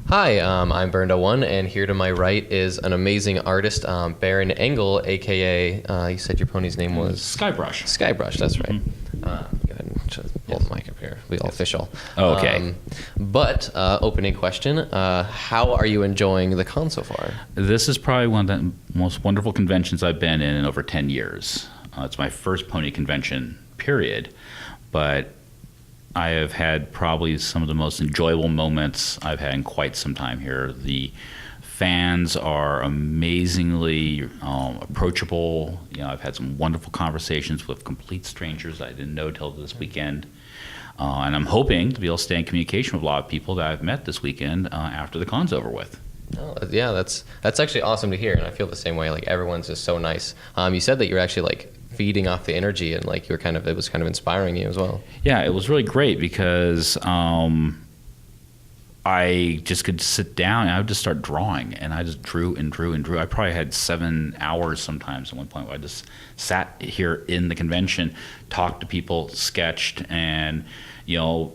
Hi, I'm Baron Engel, and here to my right is an amazing artist, Baron Engel, aka you said your pony's name was Skybrush. Skybrush. That's right. Go ahead and just pull the mic up here. Be all official. Oh, okay. But opening question: how are you enjoying the con so far? This is probably one of the most wonderful conventions I've been in over 10 years. It's my first pony convention, period. But I have had probably some of the most enjoyable moments I've had in quite some time here. The fans are amazingly approachable. You know, I've had some wonderful conversations with complete strangers I didn't know till this weekend. And I'm hoping to be able to stay in communication with a lot of people that I've met this weekend after the con's over with. Oh, yeah, that's actually awesome to hear, and I feel the same way. Like, everyone's just so nice. You said that you're actually like feeding off the energy, and like it was kind of inspiring you as well. Yeah, it was really great because I just could sit down and I would just start drawing, and I just drew and drew and drew. I probably had 7 hours sometimes at one point where I just sat here in the convention, talked to people, sketched, and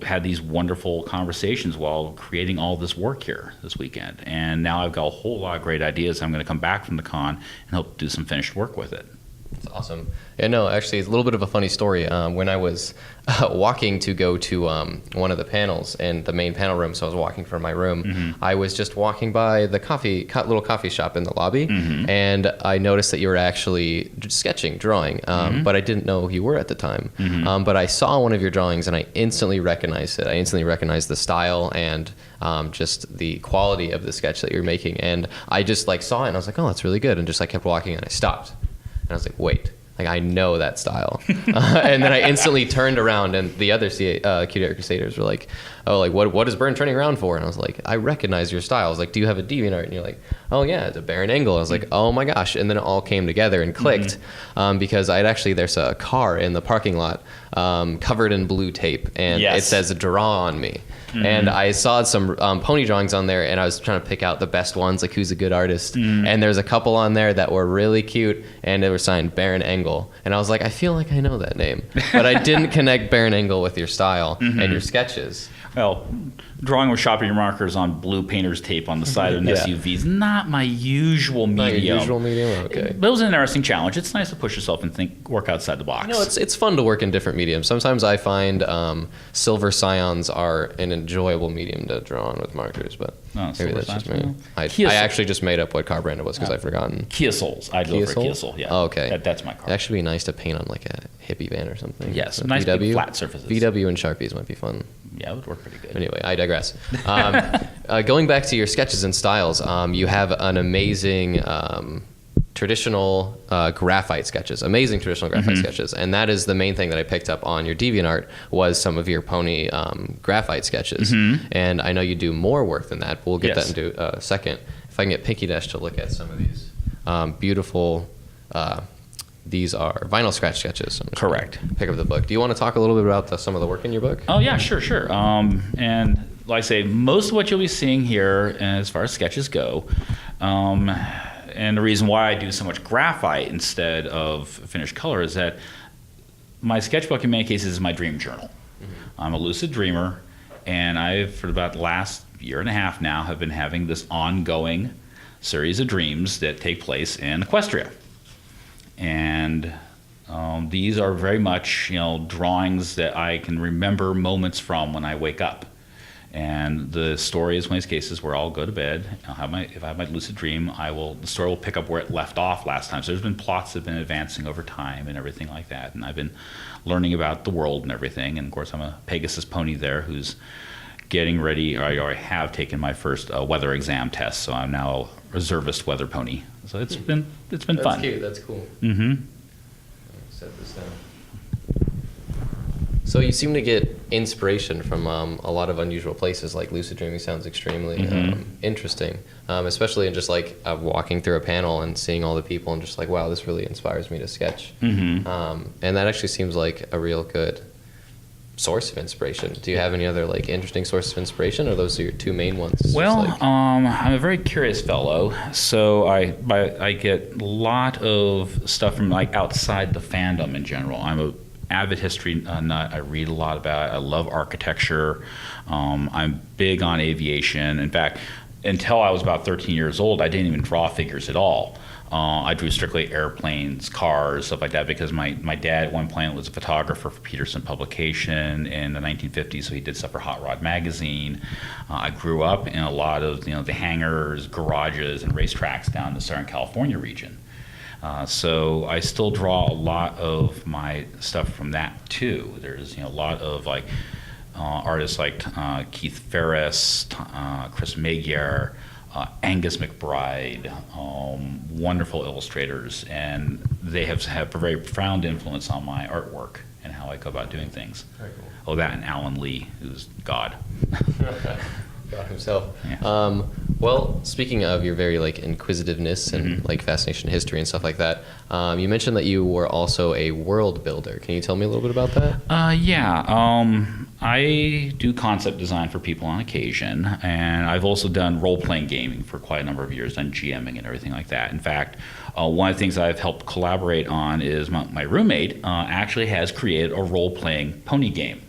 had these wonderful conversations while creating all this work here this weekend. And now I've got a whole lot of great ideas. I'm going to come back from the con and help do some finished work with it. That's awesome. Yeah, no, actually, it's a little bit of a funny story. When I was walking to go to one of the panels in the main panel room, so I was walking from my room, I was just walking by the little coffee shop in the lobby, and I noticed that you were actually sketching, drawing, but I didn't know who you were at the time. But I saw one of your drawings, and I instantly recognized it. I instantly recognized the style and just the quality of the sketch that you're making. And I just saw it, and I was like, oh, that's really good, and just kept walking, and I stopped. And I was like, wait, I know that style. And then I instantly turned around, and the other Cute Crusaders were like, oh, what is Bern turning around for? And I was like, I recognize your style. I was like, do you have a DeviantArt? And you're like, oh yeah, it's a Baron Engel. I was like, oh my gosh. And then it all came together and clicked because there's a car in the parking lot covered in blue tape, and it says draw on me. And I saw some pony drawings on there, and I was trying to pick out the best ones, like who's a good artist. And there's a couple on there that were really cute, and they were signed Baron Engel. And I was like, I feel like I know that name. But I didn't connect Baron Engel with your style and your sketches. Well, drawing with Sharpie markers on blue painter's tape on the side of an SUV is not my usual medium. Not your usual medium? Okay. But it was an interesting challenge. It's nice to push yourself and work outside the box. No, it's fun to work in different mediums. Sometimes I find silver scions are an enjoyable medium to draw on with markers, but maybe that's just me. I actually just made up what car brand it was because I've forgotten. Kia Souls. I'd go for a Kia Soul, yeah. Oh, okay. That's my car. It'd actually be nice to paint on a hippie van or something. Yes, so nice big flat surfaces. VW and Sharpies might be fun. Yeah, it would work pretty good. Anyway, I digress. Going back to your sketches and styles, you have an amazing traditional graphite sketches, amazing traditional graphite sketches, and that is the main thing that I picked up on your DeviantArt was some of your pony graphite sketches. And I know you do more work than that, but we'll get that into a second. If I can get Pinky Dash to look at some of these beautiful. These are vinyl scratch sketches. Correct. Pick up the book. Do you want to talk a little bit about some of the work in your book? Oh, yeah, sure. And like I say, most of what you'll be seeing here as far as sketches go, and the reason why I do so much graphite instead of finished color is that my sketchbook in many cases is my dream journal. I'm a lucid dreamer, and I've, for about the last year and a half now, have been having this ongoing series of dreams that take place in Equestria. And these are very much, drawings that I can remember moments from when I wake up. And the story is one of these cases where I'll go to bed. If I have my lucid dream, the story will pick up where it left off last time. So there's been plots that have been advancing over time and everything like that. And I've been learning about the world and everything. And of course, I'm a Pegasus pony there who's getting ready, or I already have taken my first weather exam test. So I'm now a reservist weather pony. So it's been fun. That's cute. That's cool. Set this down. So you seem to get inspiration from a lot of unusual places. Like lucid dreaming sounds extremely interesting, especially in just walking through a panel and seeing all the people and just wow, this really inspires me to sketch. And that actually seems like a real good source of inspiration. Do you have any other interesting sources of inspiration, or those are your two main ones? Well, I'm a very curious fellow, so I get a lot of stuff from outside the fandom in general. I'm a avid history nut. I read a lot about it. I love architecture. I'm big on aviation. In fact, until I was about 13 years old, I didn't even draw figures at all. I drew strictly airplanes, cars, stuff like that, because my dad at one point was a photographer for Peterson Publication in the 1950s, so he did stuff for Hot Rod Magazine. I grew up in a lot of the hangars, garages, and racetracks down in the Southern California region. So I still draw a lot of my stuff from that too. There's a lot of like artists like Keith Ferris, Chris Magyar, Angus McBride, wonderful illustrators, and they have a very profound influence on my artwork and how I go about doing things. Very cool. Oh, that and Alan Lee, who's God. God himself. Yeah. Well, speaking of your very like inquisitiveness and like fascination in history and stuff like that, you mentioned that you were also a world builder. Can you tell me a little bit about that? Yeah. I do concept design for people on occasion, and I've also done role-playing gaming for quite a number of years, done GMing and everything like that. In fact, one of the things I've helped collaborate on is my roommate actually has created a role-playing pony game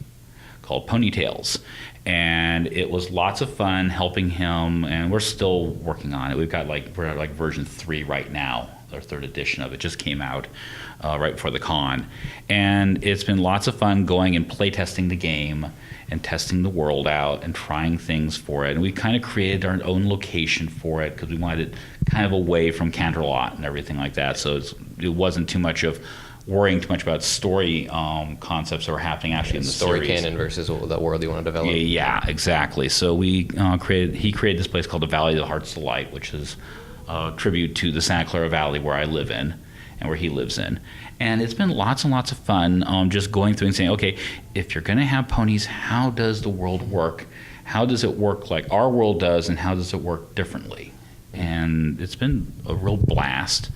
called Ponytails. And it was lots of fun helping him, and we're still working on it. We're at version 3 right now. Our 3rd edition of it just came out right before the con. And it's been lots of fun going and playtesting the game and testing the world out and trying things for it. And we kind of created our own location for it because we wanted it kind of away from Canterlot and everything like that. So it wasn't too much of worrying too much about story concepts that were happening actually in the story series. canon versus the world you want to develop. Yeah, exactly. So he created this place called the Valley of the Heart's Delight, which is a tribute to the Santa Clara Valley where I live in and where he lives in. And it's been lots and lots of fun just going through and saying, okay, if you're going to have ponies, how does the world work? How does it work like our world does, and how does it work differently? And it's been a real blast.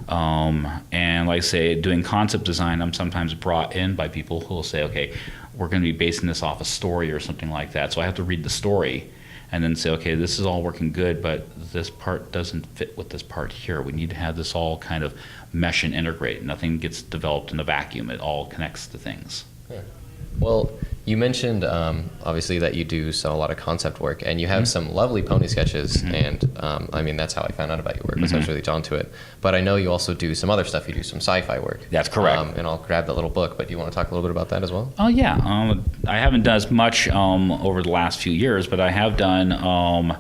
And like I say, doing concept design, I'm sometimes brought in by people who will say, okay, we're going to be basing this off a story or something like that. So I have to read the story and then say, okay, this is all working good, but this part doesn't fit with this part here. We need to have this all kind of mesh and integrate. Nothing gets developed in a vacuum. It all connects to things. Yeah. Well, you mentioned obviously that you do a lot of concept work, and you have some lovely pony sketches, and I mean, that's how I found out about your work, because I was really drawn to it. But I know you also do some other stuff. You do some sci-fi work. That's correct. And I'll grab that little book, but do you want to talk a little bit about that as well? Oh, yeah. I haven't done as much over the last few years, but I have done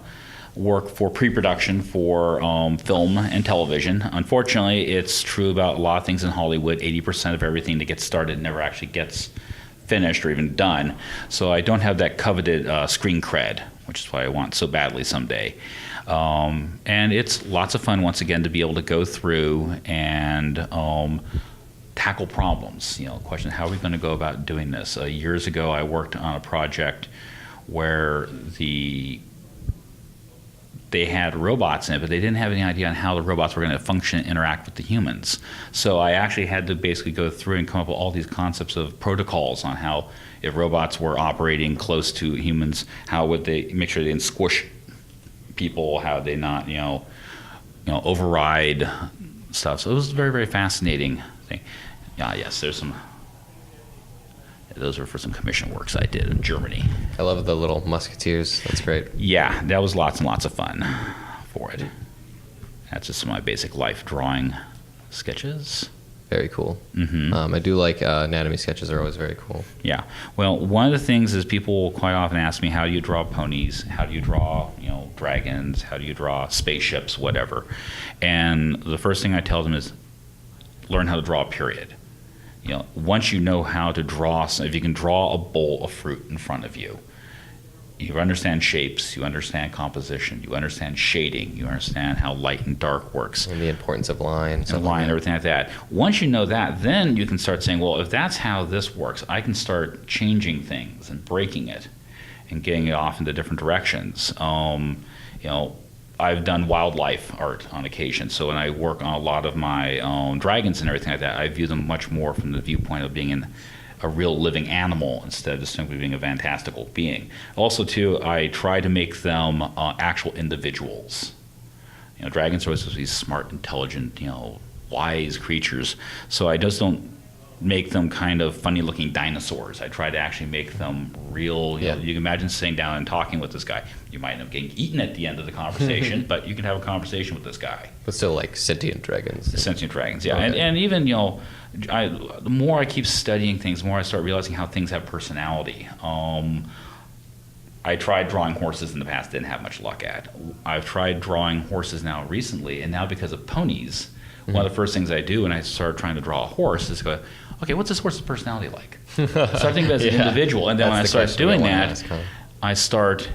work for pre-production for film and television. Unfortunately, it's true about a lot of things in Hollywood. 80% of everything that gets started never actually gets finished or even done. So I don't have that coveted screen cred, which is what I want so badly someday. And it's lots of fun, once again, to be able to go through and tackle problems. Question, how are we going to go about doing this? Years ago, I worked on a project where they had robots in it, but they didn't have any idea on how the robots were going to function and interact with the humans. So I actually had to basically go through and come up with all these concepts of protocols on how, if robots were operating close to humans, how would they make sure they didn't squish people, how would they not, override stuff. So it was a very, very fascinating thing. Yes, there's some. Those were for some commission works I did in Germany. I love the little musketeers. That's great. Yeah, that was lots and lots of fun for it. That's just my basic life drawing sketches. Very cool. Mm-hmm. I do like anatomy sketches. Are always very cool. Yeah. Well, one of the things is people quite often ask me, how do you draw ponies? How do you draw, dragons? How do you draw spaceships? Whatever. And the first thing I tell them is learn how to draw a period. Once you know how to draw, if you can draw a bowl of fruit in front of you, you understand shapes, you understand composition, you understand shading, you understand how light and dark works. And the importance of line. And line, everything like that. Once you know that, then you can start saying, well, if that's how this works, I can start changing things and breaking it and getting it off into different directions. I've done wildlife art on occasion, so when I work on a lot of my dragons and everything like that, I view them much more from the viewpoint of being a real living animal instead of just simply being a fantastical being. Also, too, I try to make them actual individuals. Dragons are always these smart, intelligent, wise creatures, so I just don't make them kind of funny looking dinosaurs. I try to actually make them real. You know, you can imagine sitting down and talking with this guy. You might end up getting eaten at the end of the conversation, but you can have a conversation with this guy. But still like sentient dragons. Sentient dragons, yeah. Okay. And even, you know, the more I keep studying things, the more I start realizing how things have personality. I tried drawing horses in the past, didn't have much luck at. I've tried drawing horses now recently, and now because of ponies, one of the first things I do when I start trying to draw a horse is go, okay, what's this horse's personality like? So I think as an individual, and then when I start doing that, I start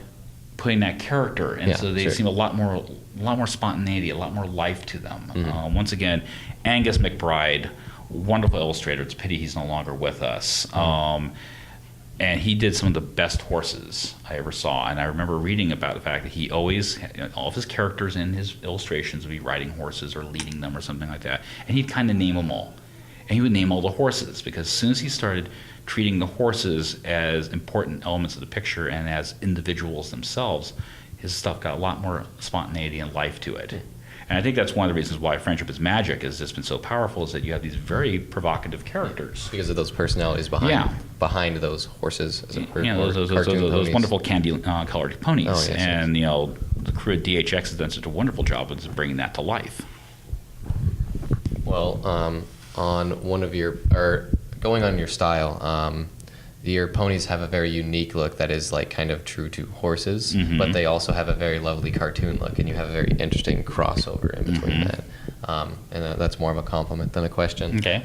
putting that character, and so they seem a lot more spontaneity, a lot more life to them. Once again, Angus McBride, wonderful illustrator. It's a pity he's no longer with us. And he did some of the best horses I ever saw. And I remember reading about the fact that he always, all of his characters in his illustrations would be riding horses or leading them or something like that. And he'd kind of name them all. And he would name all the horses, because as soon as he started treating the horses as important elements of the picture and as individuals themselves, his stuff got a lot more spontaneity and life to it. And I think that's one of the reasons why Friendship is Magic has just been so powerful, is that you have these very provocative characters. Because of those personalities behind those horses. As those wonderful candy-colored ponies. Oh, yes, and, you know, the crew at DHX has done such a wonderful job of bringing that to life. Well, on one of your, or going on your style, your ponies have a very unique look that is like kind of true to horses, but they also have a very lovely cartoon look, and you have a very interesting crossover in between that. And that's more of a compliment than a question. Okay.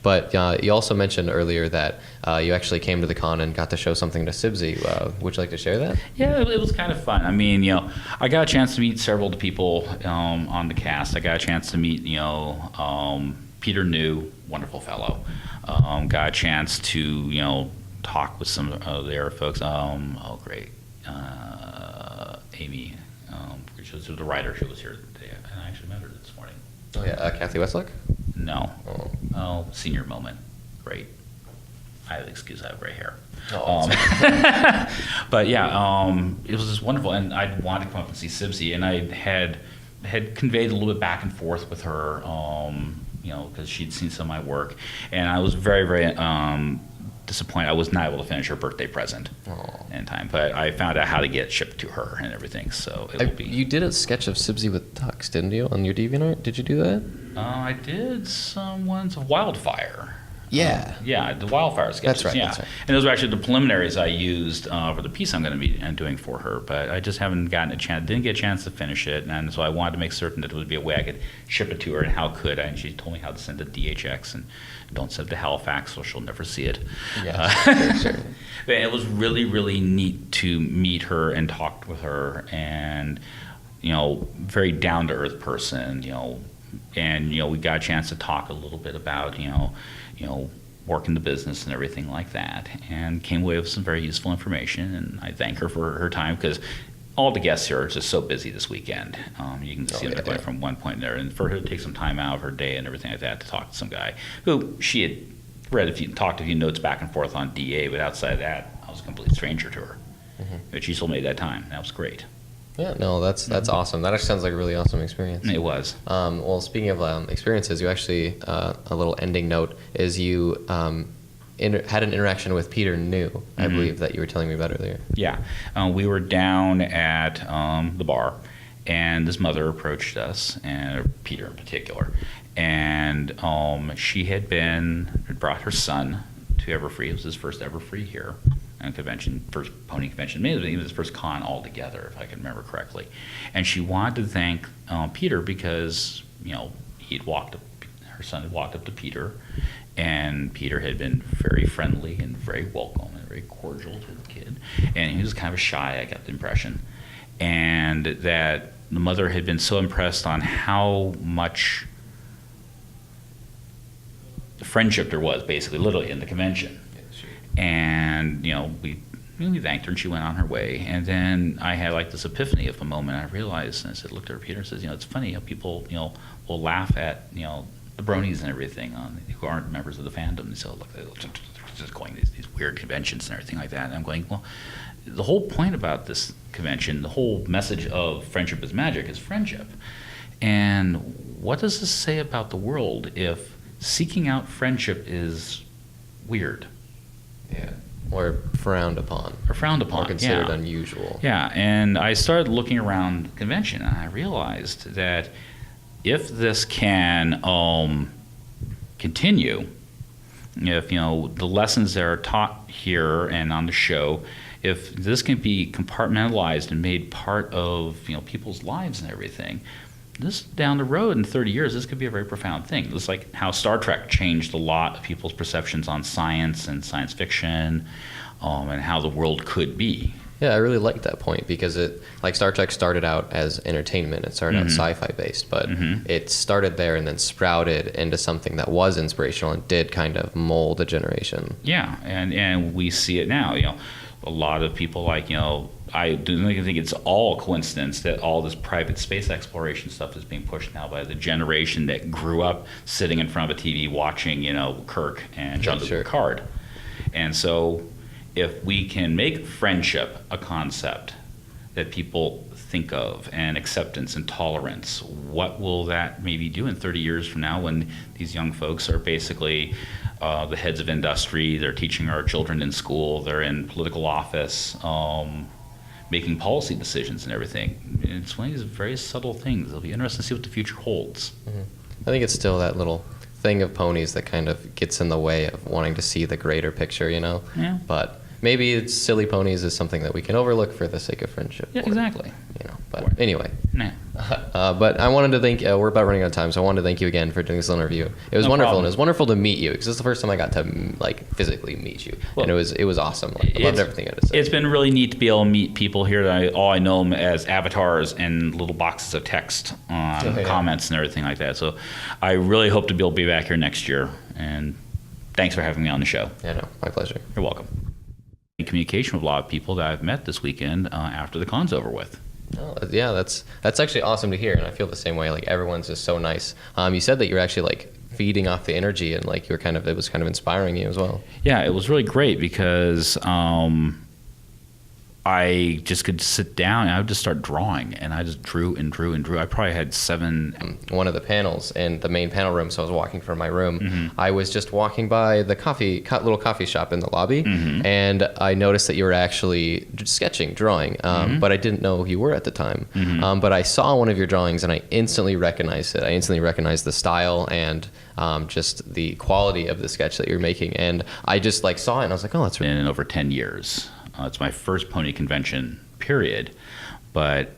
But you also mentioned earlier that you actually came to the con and got to show something to Sibsy. Would you like to share that? Yeah, it was kind of fun. I mean, you know, I got a chance to meet several of the people on the cast. I got a chance to meet, you know, Peter New, wonderful fellow. Got a chance to, you know, talk with some of their folks. Amy, she was the writer. She was here today, and I actually met her this morning. Oh yeah, Kathy Westlock? No. Senior moment. Great. I have an excuse. I have gray hair. But yeah, it was just wonderful, and I wanted to come up and see Sibsy, and I had conveyed a little bit back and forth with her, you know, because she'd seen some of my work, and I was very, very disappointed I was not able to finish her birthday present in time, but I found out how to get it shipped to her and everything, so it will be. You did a sketch of Sibsy with ducks, didn't you, on your DeviantArt? Did you do that? I did some ones of Wildfire. Yeah. Yeah, the Wildfire sketches. That's right. Yeah. That's right. And those were actually the preliminaries I used for the piece I'm going to be doing for her, but I just haven't gotten a chance, didn't get a chance to finish it, and so I wanted to make certain that there would be a way I could ship it to her, and how could I? And she told me how to send it to DHX, and don't send it to Halifax, so she'll never see it. Yeah, sure. But it was really, really neat to meet her and talk with her, and, you know, very down-to-earth person, you know, and, you know, we got a chance to talk a little bit about, you know, work in the business and everything like that, and came away with some very useful information, and I thank her for her time, because all the guests here are just so busy this weekend. You can see them going from one point there, and for her to take some time out of her day and everything like that to talk to some guy who she had talked a few notes back and forth on DA, but outside of that, I was a complete stranger to her. But she still made that time. That was great. Yeah, no, that's awesome. That actually sounds like a really awesome experience. It was. Well, speaking of experiences, you actually, a little ending note is you had an interaction with Peter New, I believe, that you were telling me about earlier. Yeah. We were down at the bar, and his mother approached us, and Peter in particular, and she had brought her son to Everfree. It was his first Everfree here. And convention, first pony convention, maybe even his first con altogether, if I can remember correctly. And she wanted to thank Peter because, you know, her son had walked up to Peter, and Peter had been very friendly and very welcome and very cordial to the kid. And he was kind of shy, I got the impression. And that the mother had been so impressed on how much friendship there was, basically, literally, in the convention. And, you know, we thanked her, and she went on her way. And then I had like this epiphany of a moment. I realized, and I said, looked at her, Peter, and says, you know, it's funny how people, you know, will laugh at, you know, the bronies and everything who aren't members of the fandom. And so, look, they're just going to these weird conventions and everything like that. And I'm going, well, the whole point about this convention, the whole message of Friendship is Magic is friendship. And what does this say about the world if seeking out friendship is weird. Yeah. Or frowned upon. Or frowned upon, or considered yeah. unusual. Yeah, and I started looking around the convention, and I realized that if this can continue, if the lessons that are taught here and on the show, if this can be compartmentalized and made part of people's lives and everything, this down the road in 30 years, this could be a very profound thing. It's like how Star Trek changed a lot of people's perceptions on science and science fiction, and how the world could be. Yeah, I really like that point because Star Trek started out as entertainment. It started out sci-fi based, but it started there and then sprouted into something that was inspirational and did kind of mold a generation. Yeah, and we see it now. A lot of people I don't even think it's all coincidence that all this private space exploration stuff is being pushed now by the generation that grew up sitting in front of a TV watching, Kirk and Jean-Luc Picard. And so if we can make friendship a concept that people think of, and acceptance and tolerance, what will that maybe do in 30 years from now when these young folks are basically the heads of industry, they're teaching our children in school, they're in political office, making policy decisions and everything. It's one of these very subtle things. It'll be interesting to see what the future holds. I think it's still that little thing of ponies that kind of gets in the way of wanting to see the greater picture, Yeah. But maybe it's silly ponies is something that we can overlook for the sake of friendship. Yeah, exactly. But anyway. Nah. But I wanted to thank, we're about running out of time, so I wanted to thank you again for doing this interview. It was No wonderful, problem. and it was wonderful to meet you, because this is the first time I got to, physically meet you. And it was awesome. I loved everything you had to say. It's been really neat to be able to meet people here that all I know them as avatars and little boxes of text on comments and everything like that. So I really hope to be back here next year, and thanks for having me on the show. Yeah, no, my pleasure. You're welcome. In communication with a lot of people that I've met this weekend after the con's over with. Oh, yeah, that's actually awesome to hear, and I feel the same way. Everyone's just so nice. You said that you're actually feeding off the energy, and you were it was kind of inspiring you as well. Yeah, it was really great because I just could sit down and I would just start drawing, and I just drew and drew and drew. I probably had 7. One of the panels in the main panel room, so I was walking from my room. I was just walking by the little coffee shop in the lobby, and I noticed that you were actually sketching, drawing, but I didn't know who you were at the time. But I saw one of your drawings, and I instantly recognized it. I instantly recognized the style and just the quality of the sketch that you're making, and I just saw it, and I was like, oh, that's really. In over 10 years. It's my first pony convention, period. But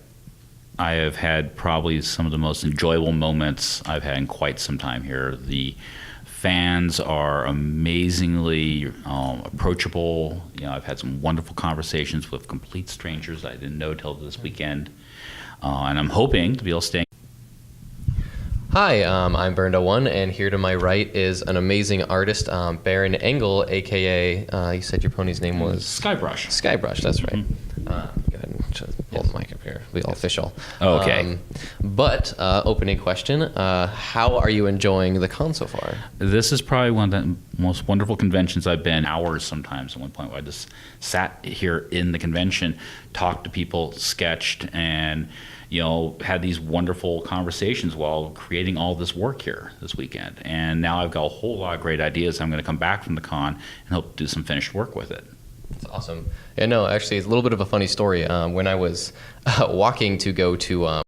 I have had probably some of the most enjoyable moments I've had in quite some time here. The fans are amazingly approachable. I've had some wonderful conversations with complete strangers I didn't know till this weekend. And I'm hoping to be able to stay. Hi, I'm Baron Engel, and here to my right is an amazing artist, Baron Engel, aka, you said your pony's name was? Skybrush. Skybrush, that's right. Go ahead and just pull the mic up here. Be all official. Oh, okay. But opening question, how are you enjoying the con so far? This is probably one of the most wonderful conventions I've been. Hours sometimes at one point where I just sat here in the convention, talked to people, sketched, and had these wonderful conversations while creating all this work here this weekend. And now I've got a whole lot of great ideas. I'm going to come back from the con and hope to do some finished work with it. That's awesome. Yeah, no, actually, it's a little bit of a funny story. When I was walking to go to